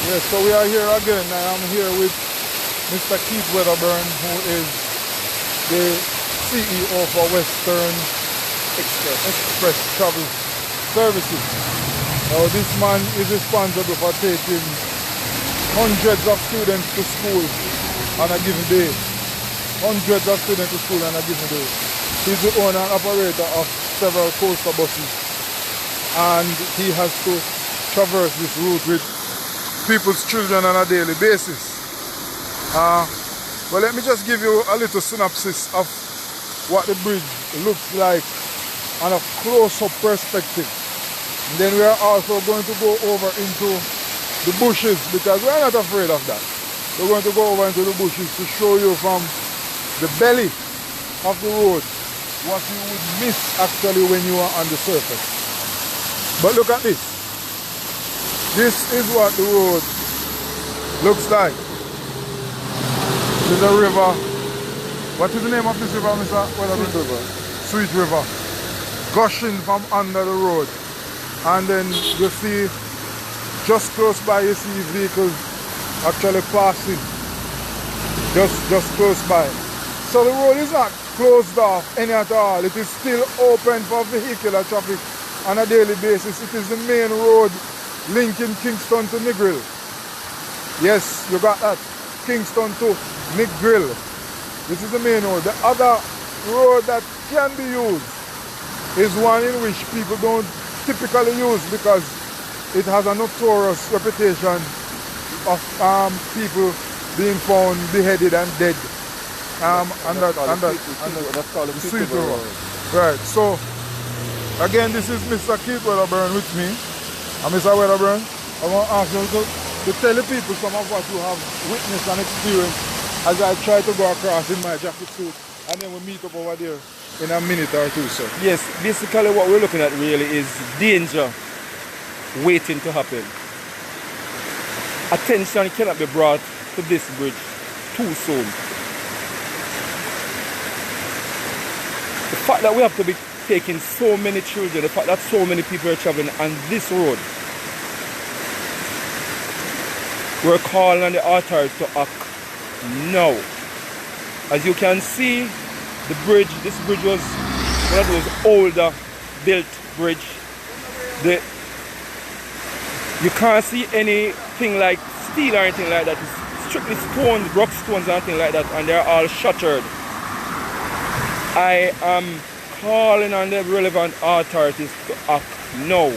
Yes, so we are here again. I am here with Mr. Keith Wedderburn, who is the CEO for Western Express Travel Services. Now, this man is responsible for taking hundreds of students to school on a given day. Hundreds of students to school on a given day. He's the owner and operator of several coaster buses, and he has to traverse this route with people's children on a daily basis. Well, let me just give you a little synopsis of what the bridge looks like on a close-up perspective. And then we are also going to go over into the bushes, because we are not afraid of that. We're going to go over into the bushes to show you from the belly of the road what you would miss actually when you are on the surface. But look at this. This is what the road looks like. This is a river. What is the name of this river, Mr. Sweet River. Sweet River. Gushing from under the road. And then you see, just close by, you see vehicles actually passing. Just close by. So the road is not closed off any at all. It is still open for vehicular traffic on a daily basis. It is the main road linking Kingston to Negril. Yes, you got that. Kingston to Negril. This is the main road. The other road that can be used is one in which people don't typically use because it has a notorious reputation of people being found beheaded and dead. That's called the Sweet River. Right, so again, this is Mr. Keith Wedderburn with me. And Mr. Wedderburn, I want to ask you to tell the people some of what you have witnessed and experienced as I try to go across in my jacket suit, and then we'll meet up over there in a minute or two, sir. Yes, basically what we're looking at really is danger waiting to happen. Attention cannot be brought to this bridge too soon. The fact that we have to be taking so many children, the fact that so many people are traveling on this road, we're calling on the authorities to act now. As you can see, the bridge, this bridge was one of those older built bridge. You can't see anything like steel or anything like that. It's strictly stones, rock stones and anything like that, and they're all shattered. I am calling on the relevant authorities to act now.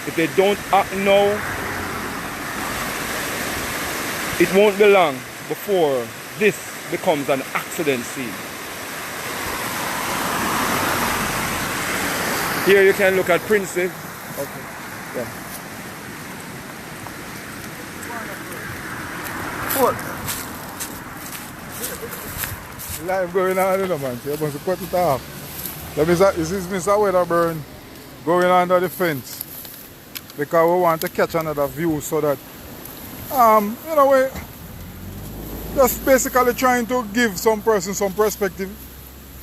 If they don't act now, it won't be long before this becomes an accident scene. Here you can look at Princey. Okay. Yeah. What? Life going on, you know, man. You must cut it off. So this is Mr. Wedderburn going under the fence because we want to catch another view so that, you know, we just basically trying to give some person some perspective,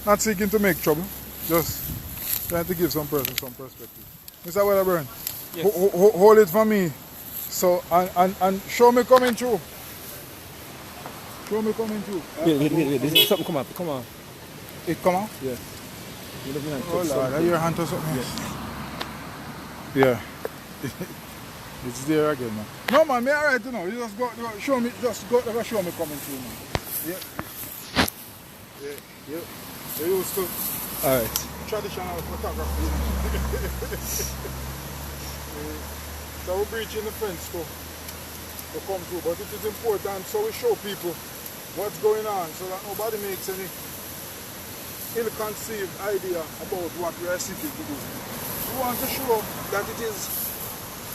not seeking to make trouble, just trying to give some person some perspective. Mr. Wedderburn, yes. Hold it for me, so and show me coming through. Show me coming through. Wait. This is something come up. Come on. It come out? Yeah. You're looking at oh Lord, are your hand or something? Yeah. It's there again, man. No, man, me alright, you know. You just go show me, show me coming through, man. Yeah. You used to. Alright. Traditional photography. So we're breaching the fence to come through, but it is important so we show people what's going on so that nobody makes any ill-conceived idea about what we are seeking to do. We want to show that it is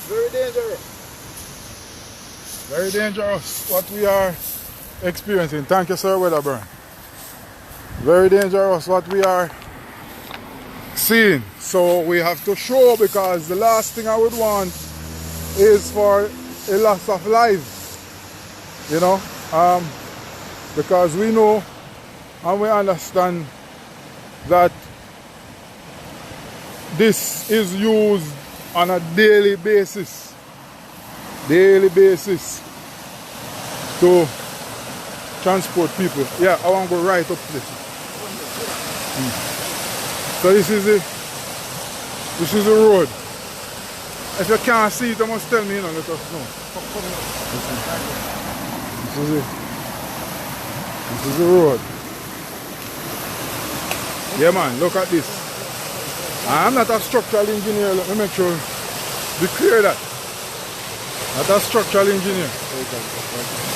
very dangerous. Very dangerous what we are experiencing. Thank you, Sir Wedderburn. Very dangerous what we are seeing. So we have to show, because the last thing I would want is for a loss of lives, you know, because we know and we understand that this is used on a daily basis. to transport people. Yeah, I want to go right up to this. So this is the road. If you can't see it, you must tell me, you know, let us know. This is the road. Yeah man, look at this. I'm not a structural engineer, let me make sure be clear that. Not a structural engineer.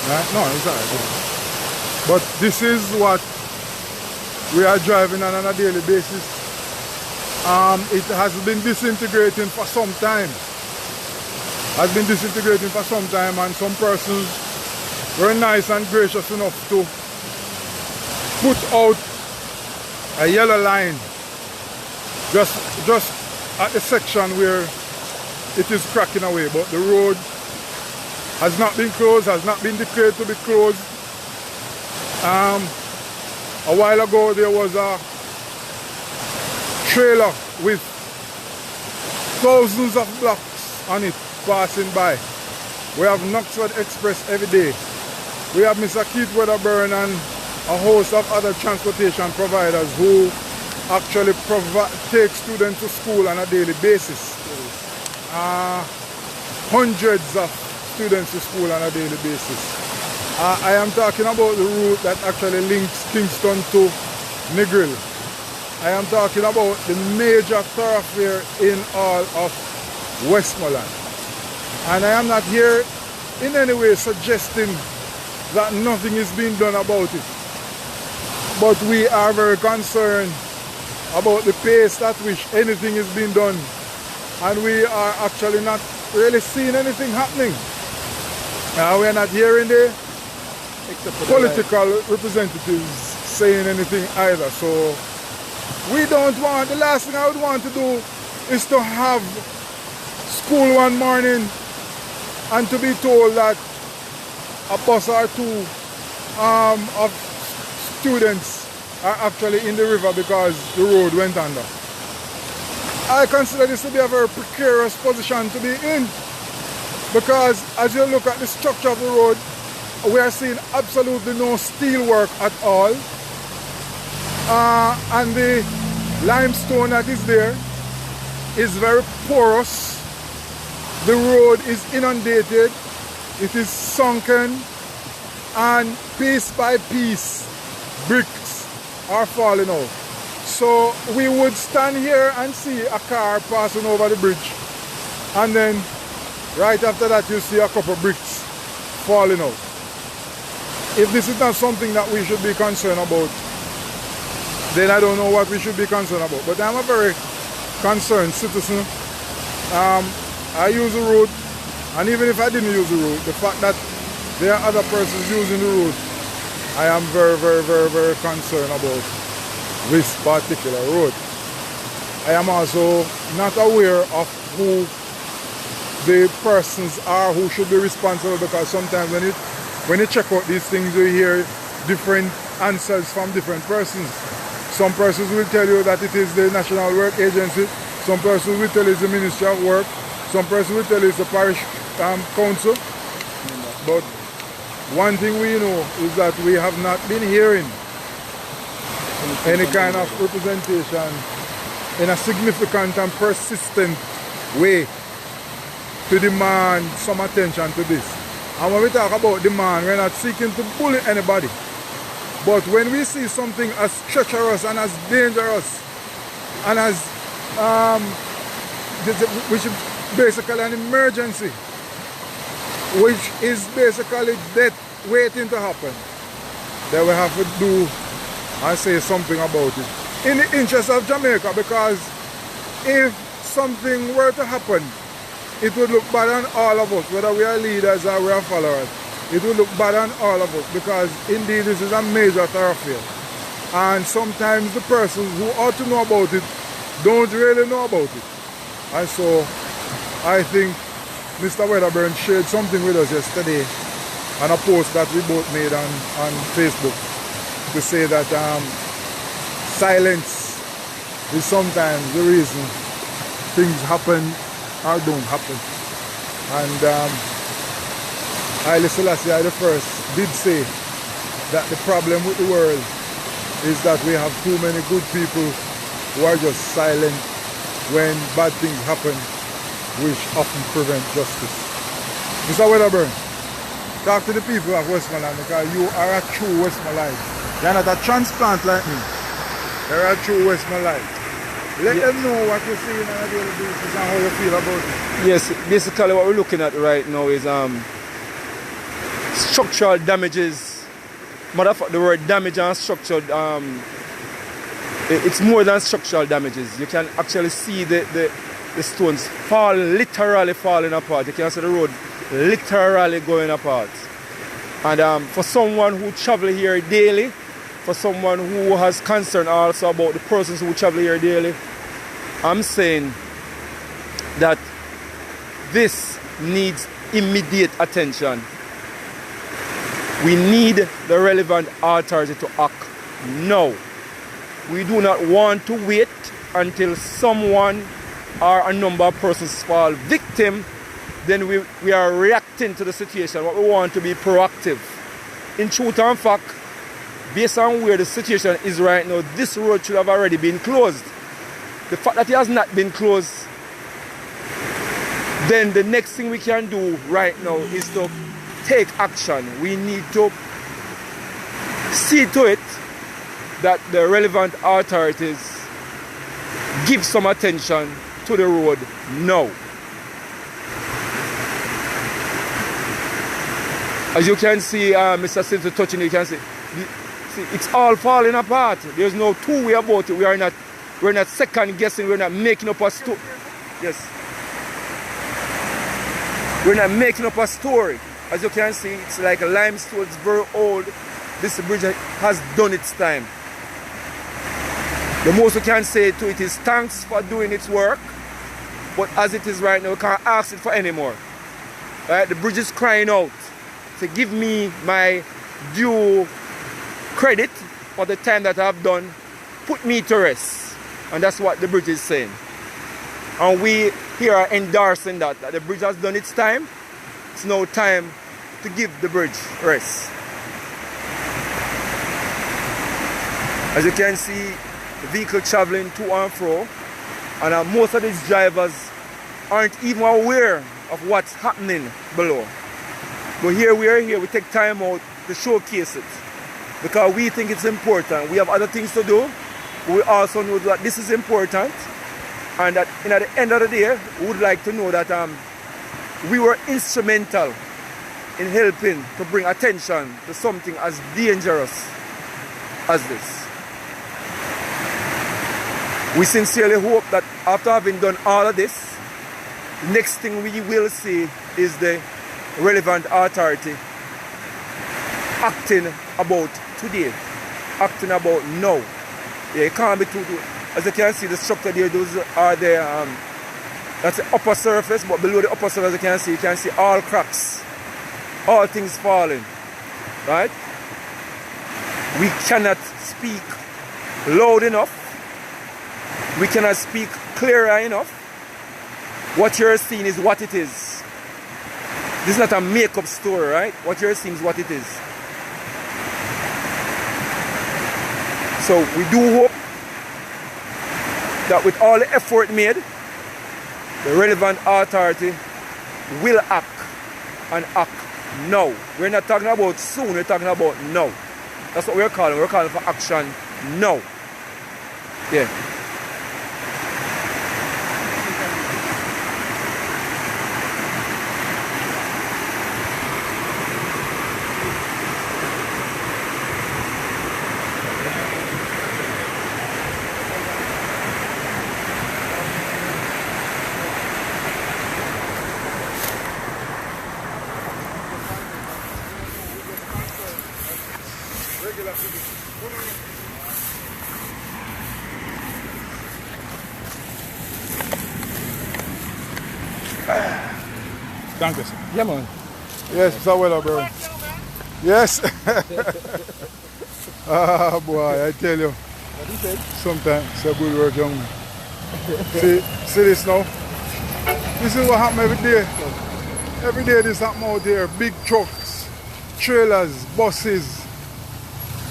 Right? No, it's alright. But this is what we are driving on a daily basis. It has been disintegrating for some time. And some persons were nice and gracious enough to put out a yellow line just at the section where it is cracking away, but the road has not been closed, has not been declared to be closed. A while ago there was a trailer with thousands of blocks on it passing by. We have Knoxford Express every day. We have Mr. Keith Wedderburn and a host of other transportation providers who actually take students to school on a daily basis. Hundreds of students to school on a daily basis. I am talking about the route that actually links Kingston to Negril. I am talking about the major thoroughfare in all of Westmoreland. And I am not here in any way suggesting that nothing is being done about it. But we are very concerned about the pace at which anything is being done. And we are actually not really seeing anything happening. We are not hearing the political representatives saying anything either. So we don't want, the last thing I would want to do is to have school one morning and to be told that a bus or two of students are actually in the river because the road went under. I consider this to be a very precarious position to be in, because as you look at the structure of the road, we are seeing absolutely no steel work at all, and the limestone that is there is very porous. The road is inundated, it is sunken, and piece by piece bricks are falling out. So we would stand here and see a car passing over the bridge, and then right after that you see a couple of bricks falling out. If this is not something that we should be concerned about, then I don't know what we should be concerned about. But I'm a very concerned citizen. I use the road, and even if I didn't use the road, the fact that there are other persons using the road, I am very, very, very, very concerned about this particular road. I am also not aware of who the persons are who should be responsible, because sometimes when you check out these things, you hear different answers from different persons. Some persons will tell you that it is the National Work Agency, some persons will tell you it's the Ministry of Work, some persons will tell you it's the Parish Council. But one thing we know is that we have not been hearing any kind of representation in a significant and persistent way to demand some attention to this. And when we talk about demand, we're not seeking to bully anybody. But when we see something as treacherous and as dangerous and as which is basically an emergency, which is basically death waiting to happen, then we have to do and say something about it in the interest of Jamaica, because if something were to happen, it would look bad on all of us, whether we are leaders or we are followers. It would look bad on all of us, because indeed this is a major thoroughfare. And sometimes the persons who ought to know about it don't really know about it. And so I think Mr. Wedderburn shared something with us yesterday on a post that we both made on Facebook, to say that silence is sometimes the reason things happen or don't happen. And Haile Selassie I did say that the problem with the world is that we have too many good people who are just silent when bad things happen, which often prevent justice. Mr. Wedderburn, talk to the people of Westmoreland because you are a true Westmoreland. You're not a transplant like me. You're a true Westmoreland. Let them know what you're seeing on a daily basis and how you feel about it. Yes, basically what we're looking at right now is structural damages. Matter of fact, the word damage and structural, it's more than structural damages. You can actually see the stones literally falling apart. You can see the road literally going apart. And for someone who travel here daily, for someone who has concern also about the persons who travel here daily, I'm saying that this needs immediate attention. We need the relevant authority to act now. We do not want to wait until someone or a number of persons fall victim, then we are reacting to the situation. What we want to be proactive. In truth and fact, based on where the situation is right now, this road should have already been closed. The fact that it has not been closed, then the next thing we can do right now is to take action. We need to see to it that the relevant authorities give some attention to the road now. As you can see, Mr. Simpson touching it, you can see it's all falling apart. There's no two-way about it. We're not second guessing, we're not making up a story. Yes. We're not making up a story. As you can see, it's like a limestone, it's very old. This bridge has done its time. The most we can say to it is thanks for doing its work, but as it is right now, we can't ask it for any more. Right? The bridge is crying out to give me my due credit for the time that I've done, put me to rest. And that's what the bridge is saying. And we here are endorsing that the bridge has done its time. It's now time to give the bridge rest. As you can see, the vehicle traveling to and fro, and most of these drivers aren't even aware of what's happening below. But here we take time out to showcase it because we think it's important. We have other things to do. We also know that this is important, and that at the end of the day, we would like to know that we were instrumental in helping to bring attention to something as dangerous as this. We sincerely hope that after having done all of this, the next thing we will see is the relevant authority acting about today, acting about now. Yeah, it can't be too. As you can see, the structure there, those are the that's the upper surface, but below the upper surface, you can see all cracks, all things falling. Right? We cannot speak loud enough. We cannot speak clearer enough. What you're seeing is what it is. This is not a make-up story, right? What you're seeing is what it is. So we do hope that with all the effort made, the relevant authority will act and act now. We're not talking about soon, we're talking about now. That's what we're calling. We're calling for action now. Yeah. Thank you, sir. Yeah, man. Yes, Mr. Wedderburn. Yes. Ah, boy, I tell you. What he said? Sometimes it's a good work, young man. See this now? This is what happens every day. Every day there's something out there. Big trucks, trailers, buses.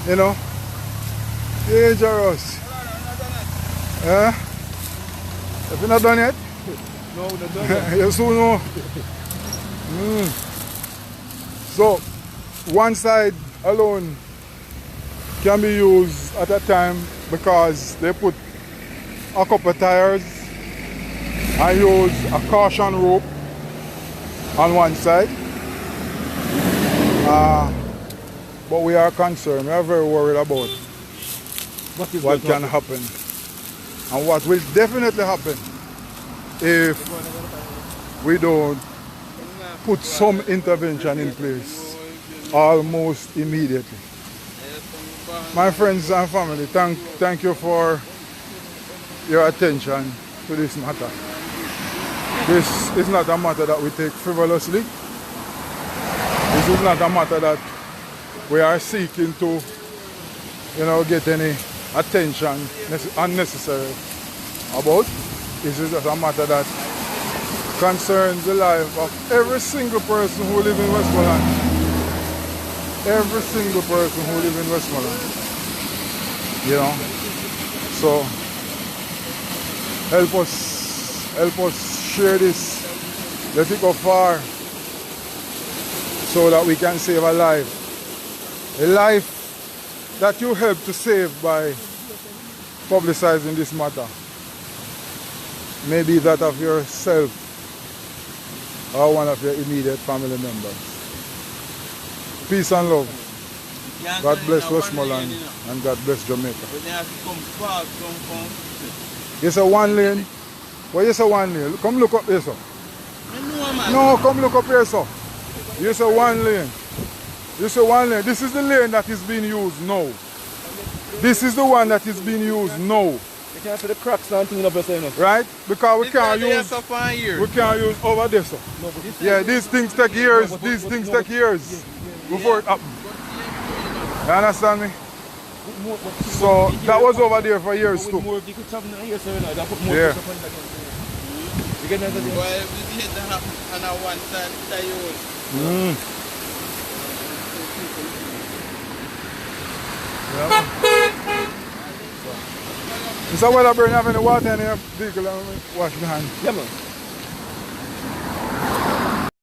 You know? Dangerous. Have you not done yet? No, we're not done yet. You soon know. So, one side alone can be used at a time because they put a couple of tires and use a caution rope on one side. But we are concerned, we are very worried about what can happen and what will definitely happen if we don't put some intervention in place almost immediately. My friends and family, thank you for your attention to this matter. This is not a matter that we take frivolously. This is not a matter that we are seeking to, get any attention unnecessary about. This is just a matter that concerns the life of every single person who lives in Westmoreland. Every single person who lives in Westmoreland. So help us share this. Let it go far so that we can save a life. A life that you help to save by publicizing this matter. Maybe that of yourself or one of your immediate family members. Peace and love. God bless Westmoreland and God bless Jamaica. It's a one lane. Well, it's a one lane. Come look up here, sir. No, come look up here, sir. It's a one lane. It's a one lane. This is the lane that is being used now. This is the one that is being used now. You can't see the cracks and things up there, right? Because we can't use over there, sir. No, yeah, these things take years. These things take years before it happens. You understand me? So that was over there for years too. Yeah. Is that what I burn? Have any water in your vehicle and wash your hands? Yeah, man.